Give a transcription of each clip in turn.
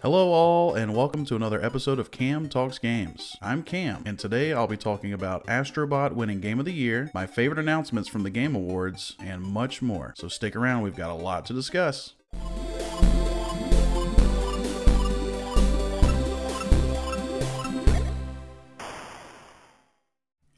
Hello all, and welcome to another episode of Cam Talks Games. I'm Cam, and today I'll be talking about Astro Bot winning Game of the Year, my favorite announcements from the Game Awards, and much more. So stick around, we've got a lot to discuss.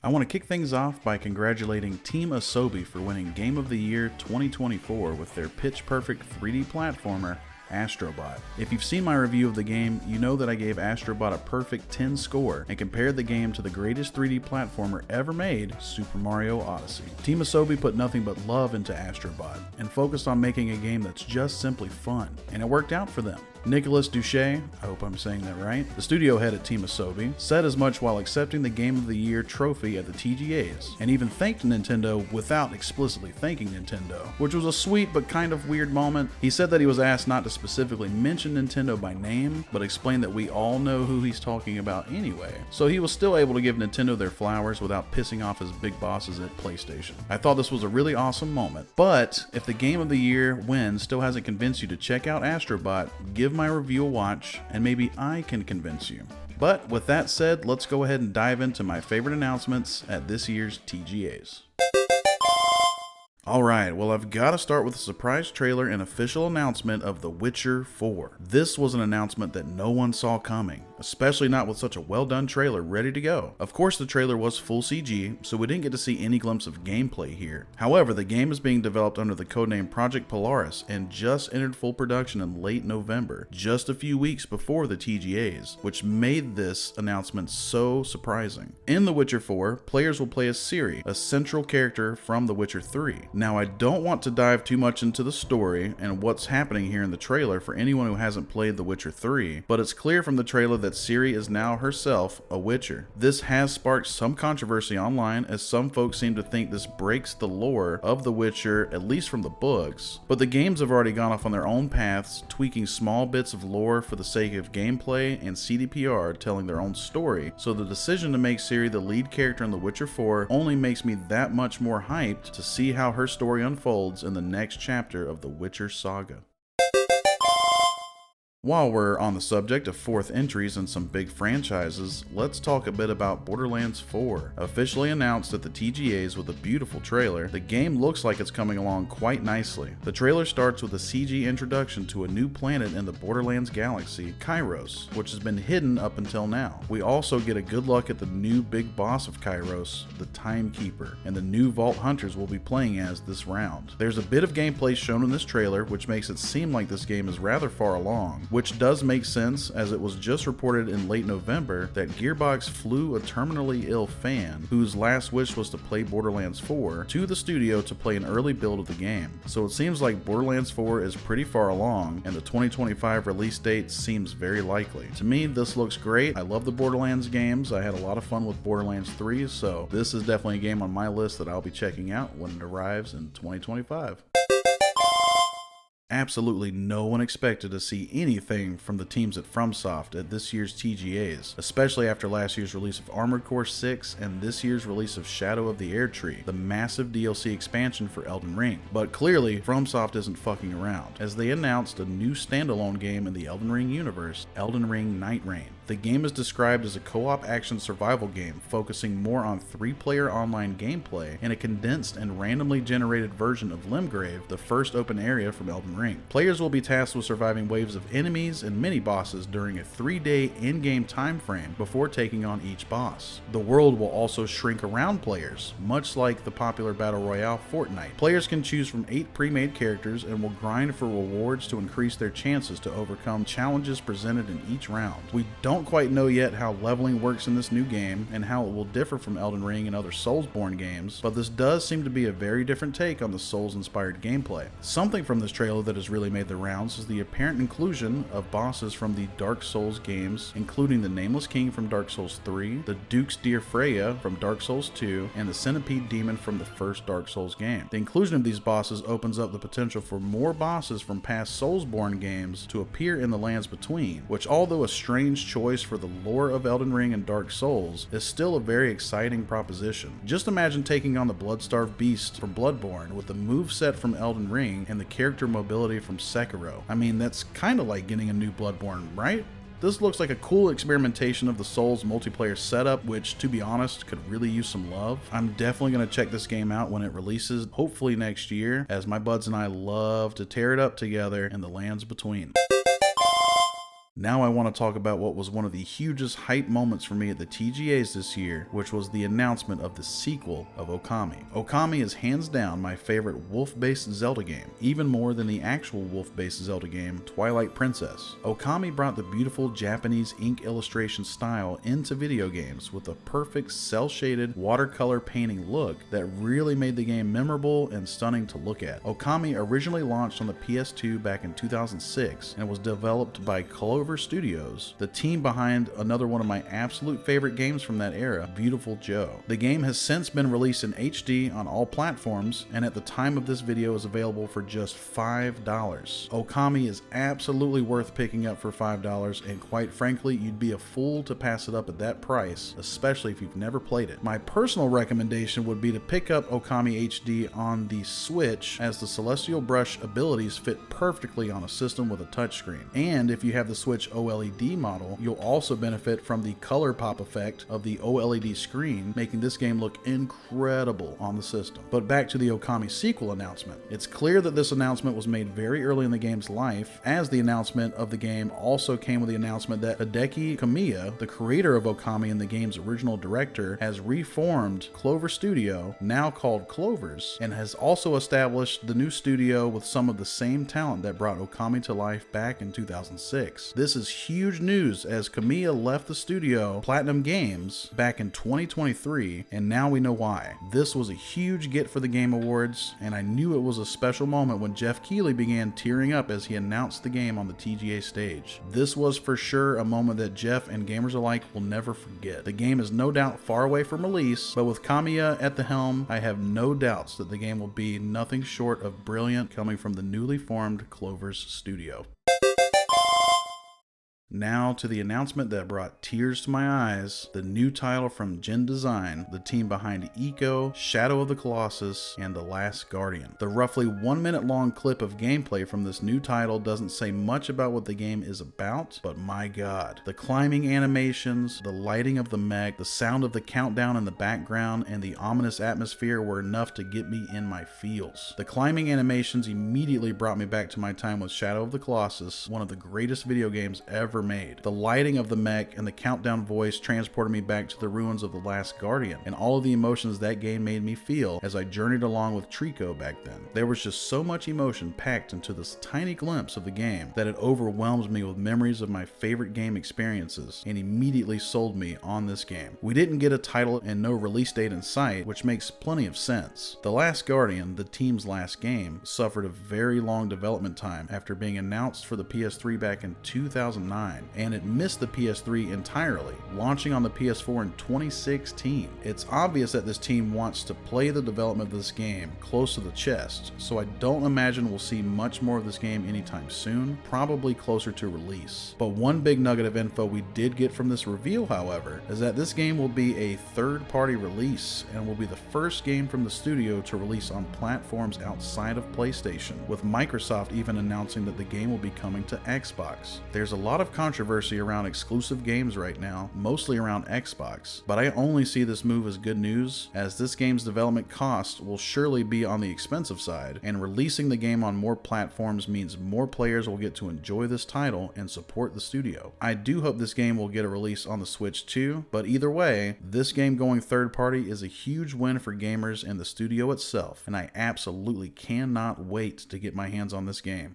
I want to kick things off by congratulating Team Asobi for winning Game of the Year 2024 with their pitch-perfect 3D platformer, Astro Bot. If you've seen my review of the game, you know that I gave Astro Bot a perfect 10 score and compared the game to the greatest 3D platformer ever made, Super Mario Odyssey. Team Asobi put nothing but love into Astro Bot and focused on making a game that's just simply fun, and it worked out for them. Nicolas Duche, I hope I'm saying that right, the studio head at Team Asobi, said as much while accepting the Game of the Year trophy at the TGAs, and even thanked Nintendo without explicitly thanking Nintendo, which was a sweet but kind of weird moment. He said that he was asked not to specifically mention Nintendo by name, but explained that we all know who he's talking about anyway, so he was still able to give Nintendo their flowers without pissing off his big bosses at PlayStation. I thought this was a really awesome moment, but if the Game of the Year win still hasn't convinced you to check out Astro Bot, give my review a watch, and maybe I can convince you. But with that said, let's go ahead and dive into my favorite announcements at this year's TGAs. Alright, well I've got to start with a surprise trailer and official announcement of The Witcher 4. This was an announcement that no one saw coming, especially not with such a well done trailer ready to go. Of course the trailer was full CG, so we didn't get to see any glimpse of gameplay here. However, the game is being developed under the codename Project Polaris and just entered full production in late November, just a few weeks before the TGAs, which made this announcement so surprising. In The Witcher 4, players will play as Ciri, a central character from The Witcher 3. Now, I don't want to dive too much into the story and what's happening here in the trailer for anyone who hasn't played The Witcher 3, but it's clear from the trailer that Ciri is now herself a Witcher. This has sparked some controversy online, as some folks seem to think this breaks the lore of The Witcher, at least from the books, but the games have already gone off on their own paths, tweaking small bits of lore for the sake of gameplay and CDPR telling their own story, so the decision to make Ciri the lead character in The Witcher 4 only makes me that much more hyped to see how her story unfolds in the next chapter of the Witcher saga. While we're on the subject of fourth entries in some big franchises, let's talk a bit about Borderlands 4. Officially announced at the TGAs with a beautiful trailer, the game looks like it's coming along quite nicely. The trailer starts with a CG introduction to a new planet in the Borderlands galaxy, Kairos, which has been hidden up until now. We also get a good look at the new big boss of Kairos, the Timekeeper, and the new Vault Hunters we'll be playing as this round. There's a bit of gameplay shown in this trailer, which makes it seem like this game is rather far along, which does make sense, as it was just reported in late November that Gearbox flew a terminally ill fan whose last wish was to play Borderlands 4 to the studio to play an early build of the game. So it seems like Borderlands 4 is pretty far along, and the 2025 release date seems very likely. To me, this looks great. I love the Borderlands games. I had a lot of fun with Borderlands 3, so this is definitely a game on my list that I'll be checking out when it arrives in 2025. Absolutely no one expected to see anything from the teams at FromSoft at this year's TGAs, especially after last year's release of Armored Core 6 and this year's release of Shadow of the Erdtree, the massive DLC expansion for Elden Ring. But clearly, FromSoft isn't fucking around, as they announced a new standalone game in the Elden Ring universe, Elden Ring Night Reign. The game is described as a co-op action survival game, focusing more on 3-player online gameplay and a condensed and randomly generated version of Limgrave, the first open area from Elden Ring. Players will be tasked with surviving waves of enemies and mini-bosses during a 3-day in-game time frame before taking on each boss. The world will also shrink around players, much like the popular Battle Royale Fortnite. Players can choose from 8 pre-made characters and will grind for rewards to increase their chances to overcome challenges presented in each round. We don't quite know yet how leveling works in this new game and how it will differ from Elden Ring and other Soulsborne games, but this does seem to be a very different take on the Souls-inspired gameplay. Something from this trailer that has really made the rounds is the apparent inclusion of bosses from the Dark Souls games, including the Nameless King from Dark Souls 3, the Duke's Dear Freya from Dark Souls 2, and the Centipede Demon from the first Dark Souls game. The inclusion of these bosses opens up the potential for more bosses from past Soulsborne games to appear in the lands between, which, although a strange choice for the lore of Elden Ring and Dark Souls, is still a very exciting proposition. Just imagine taking on the Bloodstarved Beast from Bloodborne with the moveset from Elden Ring and the character mobility ability from Sekiro. I mean, that's kinda like getting a new Bloodborne, right? This looks like a cool experimentation of the Souls multiplayer setup, which, to be honest, could really use some love. I'm definitely going to check this game out when it releases, hopefully next year, as my buds and I love to tear it up together in the lands between. Now I want to talk about what was one of the hugest hype moments for me at the TGAs this year, which was the announcement of the sequel of Okami. Okami is hands down my favorite wolf-based Zelda game, even more than the actual wolf-based Zelda game, Twilight Princess. Okami brought the beautiful Japanese ink illustration style into video games with a perfect cel-shaded watercolor painting look that really made the game memorable and stunning to look at. Okami originally launched on the PS2 back in 2006 and was developed by Clover Studios, the team behind another one of my absolute favorite games from that era, Beautiful Joe. The game has since been released in HD on all platforms, and at the time of this video is available for just $5. Okami is absolutely worth picking up for $5, and quite frankly, you'd be a fool to pass it up at that price, especially if you've never played it. My personal recommendation would be to pick up Okami HD on the Switch, as the Celestial Brush abilities fit perfectly on a system with a touchscreen. And if you have the Switch OLED model, you'll also benefit from the color pop effect of the OLED screen, making this game look incredible on the system. But back to the Okami sequel announcement. It's clear that this announcement was made very early in the game's life, as the announcement of the game also came with the announcement that Hideki Kamiya, the creator of Okami and the game's original director, has reformed Clover Studio, now called Clovers, and has also established the new studio with some of the same talent that brought Okami to life back in 2006. This is huge news, as Kamiya left the studio, Platinum Games, back in 2023, and now we know why. This was a huge get for the Game Awards, and I knew it was a special moment when Jeff Keighley began tearing up as he announced the game on the TGA stage. This was for sure a moment that Jeff and gamers alike will never forget. The game is no doubt far away from release, but with Kamiya at the helm, I have no doubts that the game will be nothing short of brilliant, coming from the newly formed Clover's studio. Now to the announcement that brought tears to my eyes, the new title from Gen Design, the team behind Eco, Shadow of the Colossus, and The Last Guardian. The roughly 1 minute long clip of gameplay from this new title doesn't say much about what the game is about, but my god. The climbing animations, the lighting of the mech, the sound of the countdown in the background, and the ominous atmosphere were enough to get me in my feels. The climbing animations immediately brought me back to my time with Shadow of the Colossus, one of the greatest video games ever made. The lighting of the mech and the countdown voice transported me back to the ruins of The Last Guardian, and all of the emotions that game made me feel as I journeyed along with Trico back then. There was just so much emotion packed into this tiny glimpse of the game that it overwhelms me with memories of my favorite game experiences, and immediately sold me on this game. We didn't get a title and no release date in sight, which makes plenty of sense. The Last Guardian, the team's last game, suffered a very long development time after being announced for the PS3 back in 2009. And it missed the PS3 entirely, launching on the PS4 in 2016. It's obvious that this team wants to play the development of this game close to the chest, so I don't imagine we'll see much more of this game anytime soon, probably closer to release. But one big nugget of info we did get from this reveal, however, is that this game will be a third-party release and will be the first game from the studio to release on platforms outside of PlayStation, with Microsoft even announcing that the game will be coming to Xbox. There's a lot of controversy around exclusive games right now, mostly around Xbox, but I only see this move as good news, as this game's development cost will surely be on the expensive side, and releasing the game on more platforms means more players will get to enjoy this title and support the studio. I do hope this game will get a release on the Switch too, but either way, this game going third party is a huge win for gamers and the studio itself, and I absolutely cannot wait to get my hands on this game.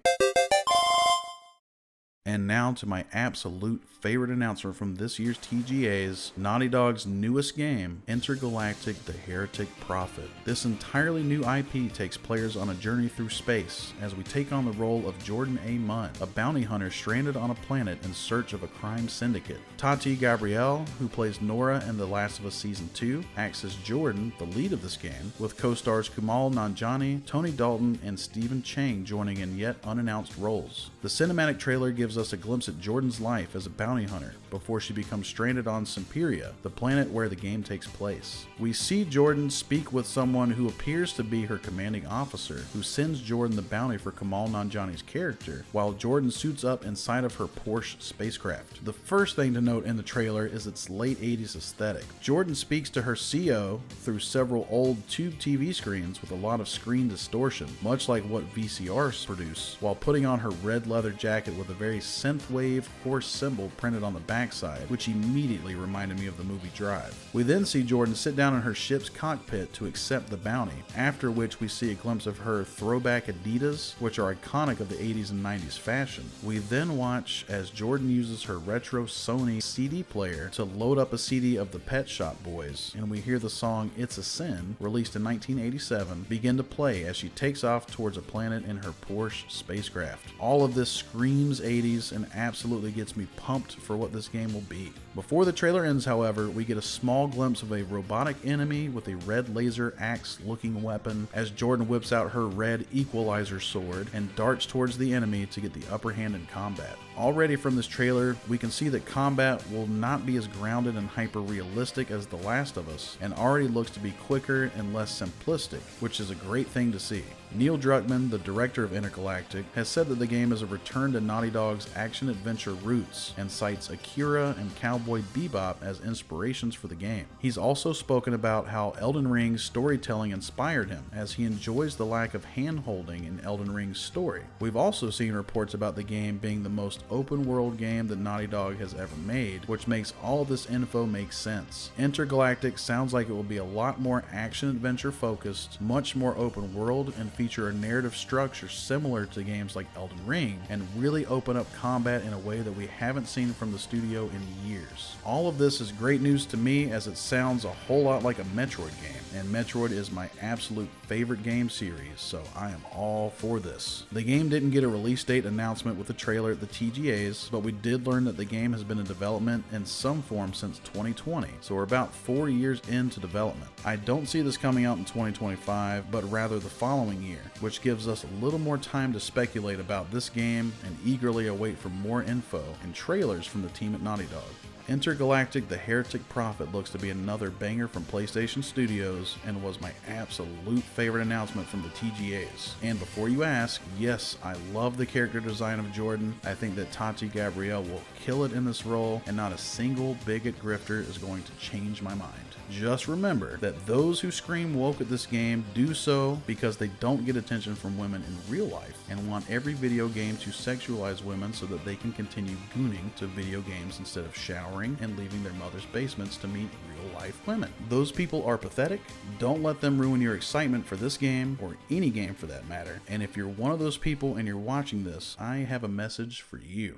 And now to my absolute favorite announcement from this year's TGAs, Naughty Dog's newest game, Intergalactic: The Heretic Prophet. This entirely new IP takes players on a journey through space as we take on the role of Jordan A. Munn, a bounty hunter stranded on a planet in search of a crime syndicate. Tati Gabrielle, who plays Nora in The Last of Us Season 2, acts as Jordan, the lead of this game, with co-stars Kumail Nanjiani, Tony Dalton, and Stephen Chang joining in yet unannounced roles. The cinematic trailer gives gives us a glimpse at Jordan's life as a bounty hunter before she becomes stranded on Semperia, the planet where the game takes place. We see Jordan speak with someone who appears to be her commanding officer, who sends Jordan the bounty for Kamal Nanjiani's character, while Jordan suits up inside of her Porsche spacecraft. The first thing to note in the trailer is its late 80s aesthetic. Jordan speaks to her CO through several old tube TV screens with a lot of screen distortion, much like what VCRs produce, while putting on her red leather jacket with a very synthwave horse symbol printed on the backside, which immediately reminded me of the movie Drive. We then see Jordan sit down in her ship's cockpit to accept the bounty, after which we see a glimpse of her throwback Adidas, which are iconic of the 80s and 90s fashion. We then watch as Jordan uses her retro Sony CD player to load up a CD of the Pet Shop Boys, and we hear the song It's a Sin, released in 1987, begin to play as she takes off towards a planet in her Porsche spacecraft. All of this screams 80s and absolutely gets me pumped for what this game will be. Before the trailer ends, however, we get a small glimpse of a robotic enemy with a red laser axe looking weapon as Jordan whips out her red equalizer sword and darts towards the enemy to get the upper hand in combat. Already from this trailer, we can see that combat will not be as grounded and hyper-realistic as The Last of Us, and already looks to be quicker and less simplistic, which is a great thing to see. Neil Druckmann, the director of Intergalactic, has said that the game is a return to Naughty Dog's action-adventure roots and cites Akira and Cowboy Bebop as inspirations for the game. He's also spoken about how Elden Ring's storytelling inspired him, as he enjoys the lack of hand-holding in Elden Ring's story. We've also seen reports about the game being the most open-world game that Naughty Dog has ever made, which makes all of this info make sense. Intergalactic sounds like it will be a lot more action-adventure focused, much more open-world, and feature a narrative structure similar to games like Elden Ring, and really open up combat in a way that we haven't seen from the studio in years. All of this is great news to me, as it sounds a whole lot like a Metroid game, and Metroid is my absolute favorite game series, so I am all for this. The game didn't get a release date announcement with the trailer at the TGAs, but we did learn that the game has been in development in some form since 2020, so we're about 4 years into development. I don't see this coming out in 2025, but rather the following year, which gives us a little more time to speculate about this game and eagerly await for more info and trailers from the team at Naughty Dog. Intergalactic: The Heretic Prophet looks to be another banger from PlayStation Studios and was my absolute favorite announcement from the TGAs. And before you ask, yes, I love the character design of Jordan. I think that Tati Gabrielle will kill it in this role, and not a single bigot grifter is going to change my mind. Just remember that those who scream woke at this game do so because they don't get attention from women in real life and want every video game to sexualize women so that they can continue gooning to video games instead of showering and leaving their mother's basements to meet real life women. Those people are pathetic. Don't let them ruin your excitement for this game, or any game for that matter. And if you're one of those people and you're watching this, I have a message for you.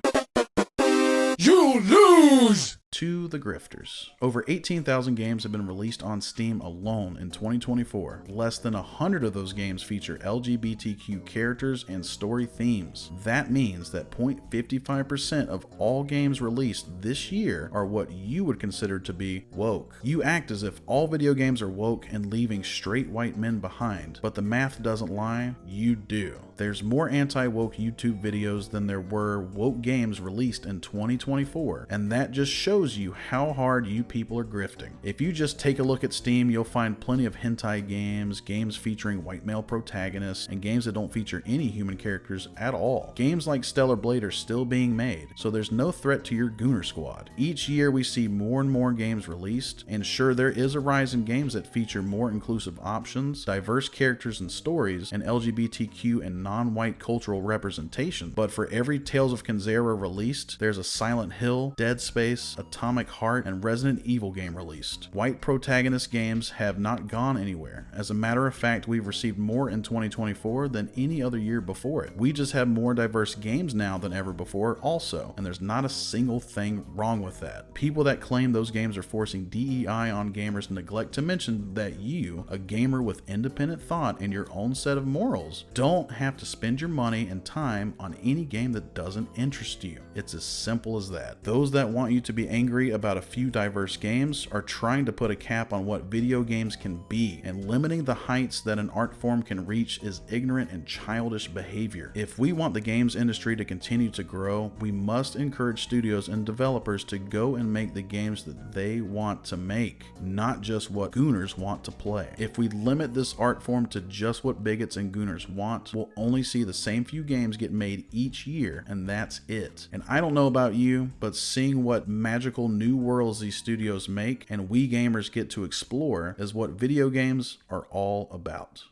You lose! To the grifters. Over 18,000 games have been released on Steam alone in 2024. Less than 100 of those games feature LGBTQ characters and story themes. That means that 0.55% of all games released this year are what you would consider to be woke. You act as if all video games are woke and leaving straight white men behind, but the math doesn't lie, you do. There's more anti-woke YouTube videos than there were woke games released in 2024, and that just shows you how hard you people are grifting. If you just take a look at Steam, you'll find plenty of hentai games, games featuring white male protagonists, and games that don't feature any human characters at all. Games like Stellar Blade are still being made, so there's no threat to your Gooner squad. Each year we see more and more games released, and sure, there is a rise in games that feature more inclusive options, diverse characters and stories, and LGBTQ and non-white cultural representation, but for every Tales of Kenzera released, there's a Silent Hill, Dead Space, Atomic Heart, and Resident Evil game released. White protagonist games have not gone anywhere. As a matter of fact, we've received more in 2024 than any other year before it. We just have more diverse games now than ever before also, and there's not a single thing wrong with that. People that claim those games are forcing DEI on gamers neglect to mention that you, a gamer with independent thought and your own set of morals, don't have to spend your money and time on any game that doesn't interest you. It's as simple as that. Those that want you to be angry angry about a few diverse games are trying to put a cap on what video games can be, and limiting the heights that an art form can reach is ignorant and childish behavior. If we want the games industry to continue to grow, we must encourage studios and developers to go and make the games that they want to make, not just what gooners want to play. If we limit this art form to just what bigots and gooners want, we'll only see the same few games get made each year, and that's it. And I don't know about you, but seeing what magical new worlds these studios make and we gamers get to explore is what video games are all about.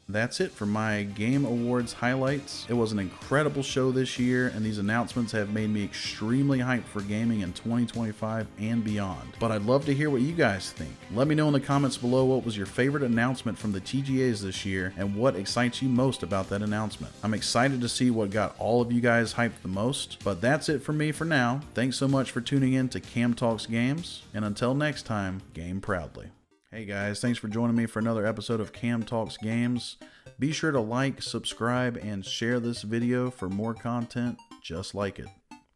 That's it for my Game Awards highlights. It was an incredible show this year, and these announcements have made me extremely hyped for gaming in 2025 and beyond. But I'd love to hear what you guys think. Let me know in the comments below what was your favorite announcement from the TGAs this year and what excites you most about that announcement. I'm excited to see what got all of you guys hyped the most, but that's it for me for now. Thanks so much for tuning in to Cam Talks Games, and until next time, game proudly. Hey guys, thanks for joining me for another episode of Cam Talks Games. Be sure to like, subscribe, and share this video for more content just like it.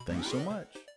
Thanks so much.